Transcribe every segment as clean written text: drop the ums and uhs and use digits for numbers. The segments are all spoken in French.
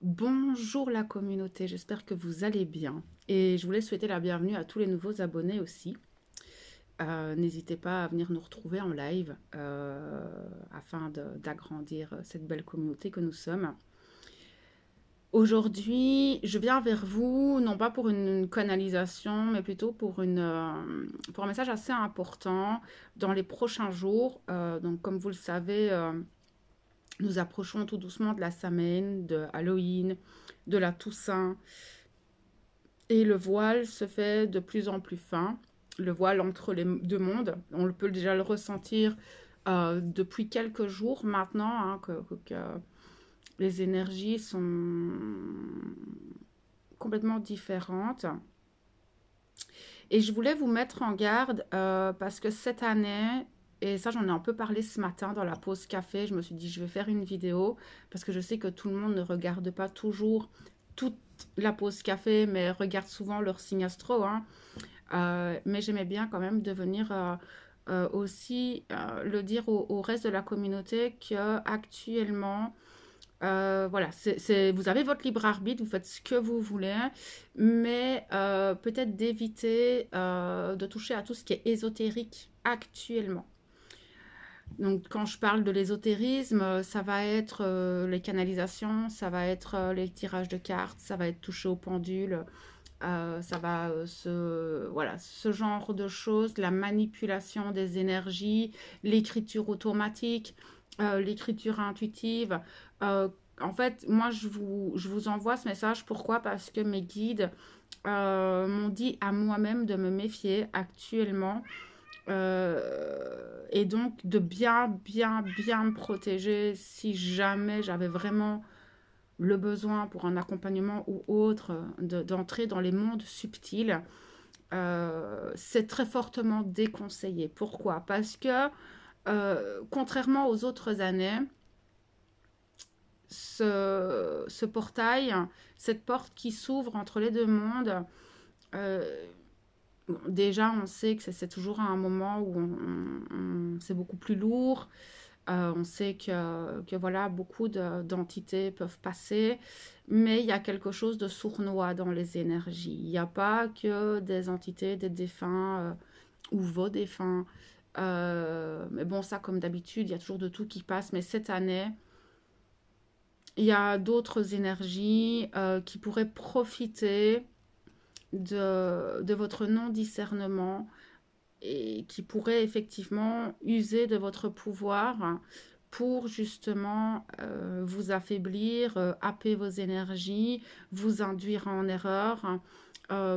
Bonjour la communauté, j'espère que vous allez bien et je voulais souhaiter la bienvenue à tous les nouveaux abonnés aussi. N'hésitez pas à venir nous retrouver en live afin d'agrandir cette belle communauté que nous sommes. Aujourd'hui, je viens vers vous, non pas pour une canalisation, mais plutôt pour un message assez important dans les prochains jours. Donc comme vous le savez, nous approchons tout doucement de la Samhain, de Halloween, de la Toussaint. Et le voile se fait de plus en plus fin. Le voile entre les deux mondes. On peut déjà le ressentir depuis quelques jours maintenant, hein, que les énergies sont complètement différentes. Et je voulais vous mettre en garde parce que cette année, et ça j'en ai un peu parlé ce matin dans la pause café, je me suis dit je vais faire une vidéo parce que je sais que tout le monde ne regarde pas toujours toute la pause café, mais regarde souvent leur signe astro. Hein. Mais j'aimais bien quand même de venir aussi le dire au reste de la communauté que actuellement voilà, vous avez votre libre arbitre, vous faites ce que vous voulez, mais peut-être d'éviter de toucher à tout ce qui est ésotérique actuellement. Donc, quand je parle de l'ésotérisme, ça va être les canalisations, ça va être les tirages de cartes, ça va être touché au pendule, ça va voilà, ce genre de choses, la manipulation des énergies, l'écriture automatique, l'écriture intuitive. Euh, En fait, moi, je vous envoie ce message. Pourquoi? Parce que mes guides m'ont dit à moi-même de me méfier actuellement et donc de bien me protéger si jamais j'avais vraiment le besoin pour un accompagnement ou autre d'entrer dans les mondes subtils. C'est très fortement déconseillé. Pourquoi? Parce que contrairement aux autres années, ce portail, cette porte qui s'ouvre entre les deux mondes, euh, bon, déjà on sait que c'est toujours un moment où c'est beaucoup plus lourd. On sait que voilà, beaucoup d'entités peuvent passer, mais il y a quelque chose de sournois dans les énergies. Il n'y a pas que des entités, des défunts ou vos défunts. Mais bon, ça, comme d'habitude, il y a toujours de tout qui passe. Mais cette année, il y a d'autres énergies qui pourraient profiter de votre non-discernement et qui pourraient effectivement user de votre pouvoir pour justement vous affaiblir, happer vos énergies, vous induire en erreur,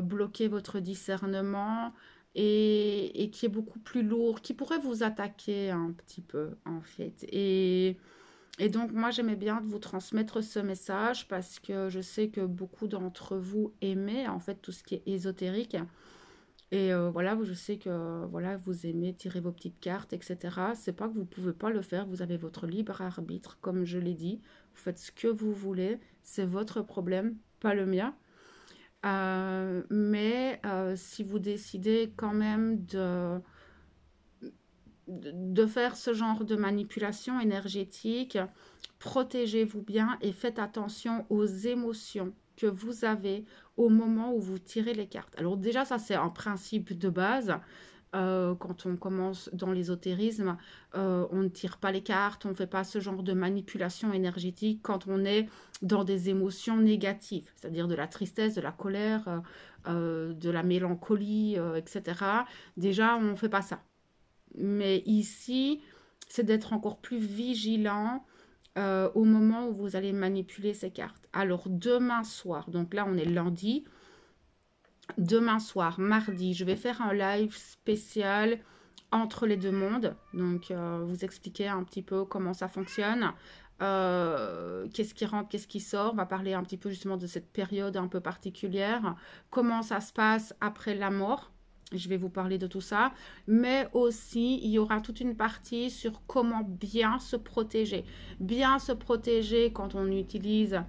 bloquer votre discernement et qui est beaucoup plus lourd, qui pourrait vous attaquer un petit peu en fait. Et donc, moi, j'aimais bien vous transmettre ce message parce que je sais que beaucoup d'entre vous aimez en fait tout ce qui est ésotérique. Et voilà, je sais que voilà, vous aimez tirer vos petites cartes, etc. C'est pas que vous pouvez pas le faire, vous avez votre libre arbitre, comme je l'ai dit. Vous faites ce que vous voulez, c'est votre problème, pas le mien. Mais si vous décidez quand même de faire ce genre de manipulation énergétique, protégez-vous bien et faites attention aux émotions que vous avez au moment où vous tirez les cartes. Alors déjà, ça c'est un principe de base. Quand on commence dans l'ésotérisme, on ne tire pas les cartes, on ne fait pas ce genre de manipulation énergétique quand on est dans des émotions négatives, c'est-à-dire de la tristesse, de la colère, de la mélancolie, etc. Déjà, on ne fait pas ça. Mais ici, c'est d'être encore plus vigilant au moment où vous allez manipuler ces cartes. Alors demain soir, donc là on est lundi, demain soir, mardi, je vais faire un live spécial entre les deux mondes. Donc vous expliquer un petit peu comment ça fonctionne. Qu'est-ce qui rentre, qu'est-ce qui sort. On va parler un petit peu justement de cette période un peu particulière. Comment ça se passe après la mort. Je vais vous parler de tout ça. Mais aussi, il y aura toute une partie sur comment bien se protéger. Bien se protéger quand on utilise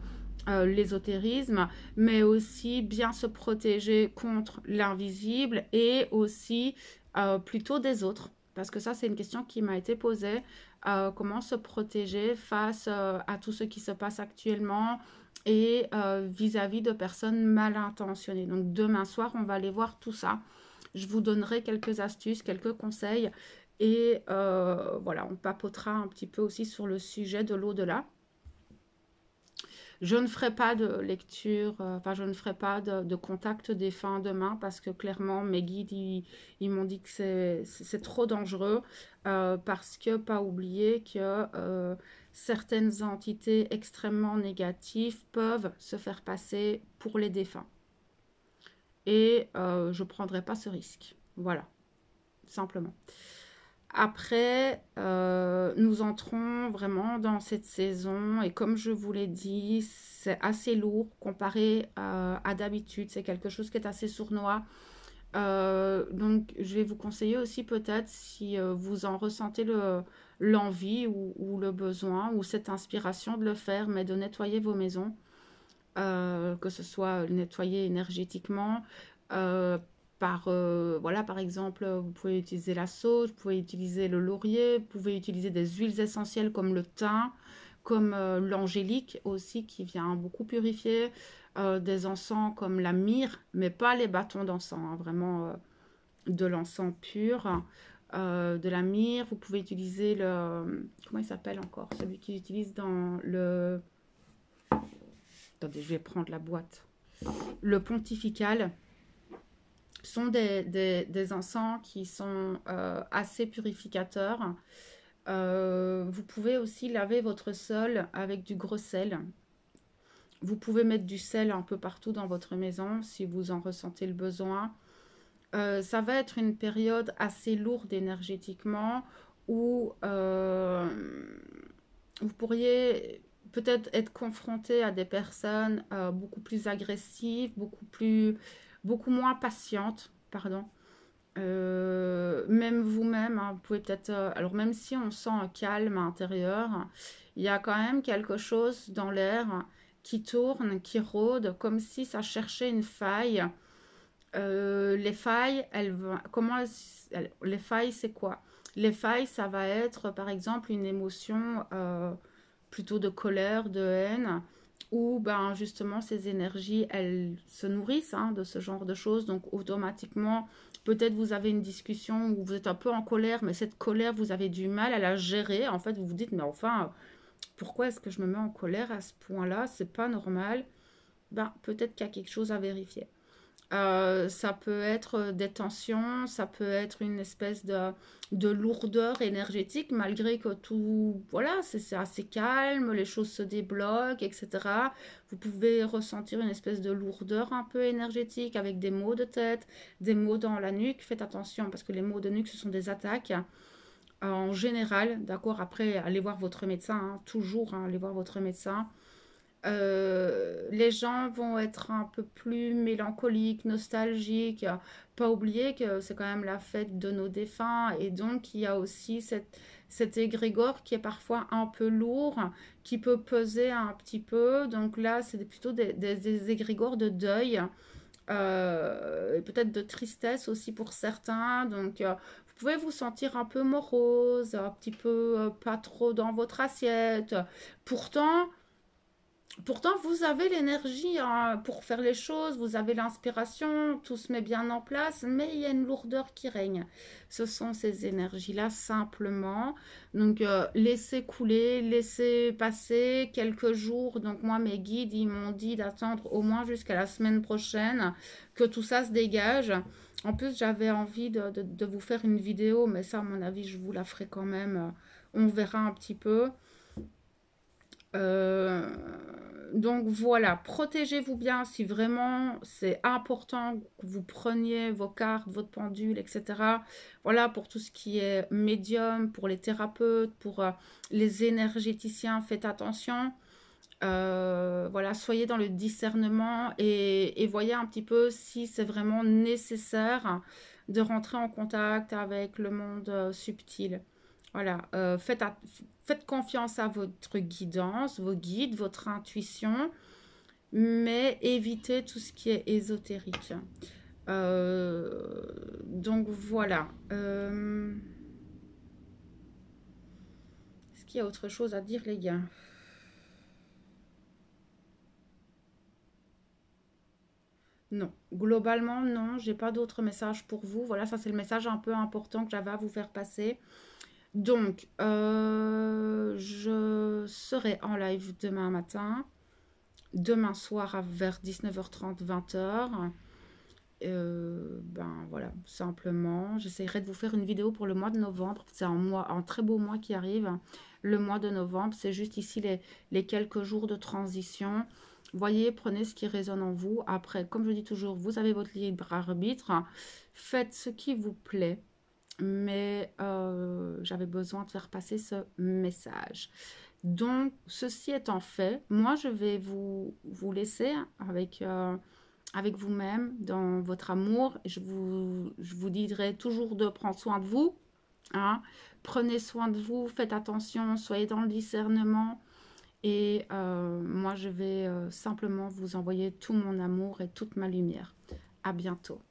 l'ésotérisme, mais aussi bien se protéger contre l'invisible et aussi plutôt des autres. Parce que ça, c'est une question qui m'a été posée. Comment se protéger face à tout ce qui se passe actuellement et vis-à-vis de personnes mal intentionnées. Donc demain soir, on va aller voir tout ça. Je vous donnerai quelques astuces, quelques conseils et voilà, on papotera un petit peu aussi sur le sujet de l'au-delà. Je ne ferai pas de lecture, enfin je ne ferai pas de contact défunt demain parce que clairement mes guides ils m'ont dit que c'est trop dangereux parce que pas oublier que certaines entités extrêmement négatives peuvent se faire passer pour les défunts. Et je ne prendrai pas ce risque. Voilà, simplement. Après, nous entrons vraiment dans cette saison et comme je vous l'ai dit, c'est assez lourd comparé à d'habitude. C'est quelque chose qui est assez sournois. Donc, je vais vous conseiller aussi peut-être si vous en ressentez l'envie ou le besoin ou cette inspiration de le faire, mais de nettoyer vos maisons, que ce soit nettoyer énergétiquement, euh, voilà, par exemple, vous pouvez utiliser la sauge, vous pouvez utiliser le laurier, vous pouvez utiliser des huiles essentielles comme le thym, comme l'angélique aussi qui vient beaucoup purifier, des encens comme la myrrhe, mais pas les bâtons d'encens, hein, vraiment de l'encens pur, de la myrrhe. Vous pouvez utiliser comment il s'appelle encore, celui qu'ils utilisent dans le... Attendez, je vais prendre la boîte. Le pontifical sont des encens qui sont assez purificateurs. Vous pouvez aussi laver votre sol avec du gros sel. Vous pouvez mettre du sel un peu partout dans votre maison si vous en ressentez le besoin. Ça va être une période assez lourde énergétiquement où vous pourriez peut-être être confronté à des personnes beaucoup plus agressives, beaucoup moins patientes, pardon. Même vous-même, hein, vous pouvez peut-être... alors même si on sent un calme intérieur, il y a quand même quelque chose dans l'air qui tourne, qui rôde, comme si ça cherchait une faille. Les failles, les failles, c'est quoi? Les failles, ça va être par exemple une émotion plutôt de colère, de haine, où ben, justement ces énergies, elles se nourrissent hein, de ce genre de choses. Donc automatiquement, peut-être vous avez une discussion où vous êtes un peu en colère, mais cette colère, vous avez du mal à la gérer. En fait, vous vous dites, mais enfin, pourquoi est-ce que je me mets en colère à ce point-là? C'est pas normal. Ben, peut-être qu'il y a quelque chose à vérifier. Ça peut être des tensions, ça peut être une espèce de lourdeur énergétique, malgré que tout, voilà, c'est assez calme, les choses se débloquent, etc. Vous pouvez ressentir une espèce de lourdeur un peu énergétique avec des maux de tête, des maux dans la nuque. Faites attention parce que les maux de nuque, ce sont des attaques. En général, d'accord, après, allez voir votre médecin, hein, toujours, hein, allez voir votre médecin. Les gens vont être un peu plus mélancoliques, nostalgiques. Pas oublier que c'est quand même la fête de nos défunts et donc il y a aussi cet égrégore qui est parfois un peu lourd, qui peut peser un petit peu. Donc là, c'est plutôt des égrégores de deuil, peut-être de tristesse aussi pour certains. Donc vous pouvez vous sentir un peu morose, un petit peu pas trop dans votre assiette. Pourtant, Pourtant, vous avez l'énergie hein, pour faire les choses, vous avez l'inspiration, tout se met bien en place, mais il y a une lourdeur qui règne. Ce sont ces énergies-là simplement. Donc, laissez couler, laissez passer quelques jours. Donc, moi, mes guides, ils m'ont dit d'attendre au moins jusqu'à la semaine prochaine que tout ça se dégage. En plus, j'avais envie de vous faire une vidéo, mais ça, à mon avis, je vous la ferai quand même. On verra un petit peu. Euh, donc voilà, protégez-vous bien si vraiment c'est important que vous preniez vos cartes, votre pendule, etc. Voilà, pour tout ce qui est médium, pour les thérapeutes, pour les énergéticiens, faites attention. Voilà, soyez dans le discernement et voyez un petit peu si c'est vraiment nécessaire de rentrer en contact avec le monde subtil. Voilà, faites confiance à votre guidance, vos guides, votre intuition, mais évitez tout ce qui est ésotérique. Donc voilà. qu'il y a autre chose à dire, les gars? Non, globalement, non, j'ai pas d'autres messages pour vous. Voilà, ça c'est le message un peu important que j'avais à vous faire passer. Donc, je serai en live demain matin, demain soir vers 19h30, 20h. Ben voilà, simplement, j'essaierai de vous faire une vidéo pour le mois de novembre. C'est un très beau mois qui arrive. Le mois de novembre, c'est juste ici les quelques jours de transition. Voyez, prenez ce qui résonne en vous. Après, comme je dis toujours, vous avez votre libre arbitre. Faites ce qui vous plaît. Mais j'avais besoin de faire passer ce message. Donc, ceci étant fait, moi, je vais vous laisser avec vous-même, dans votre amour. Je vous dirai toujours de prendre soin de vous. Hein. Prenez soin de vous, faites attention, soyez dans le discernement. Et moi, je vais simplement vous envoyer tout mon amour et toute ma lumière. À bientôt.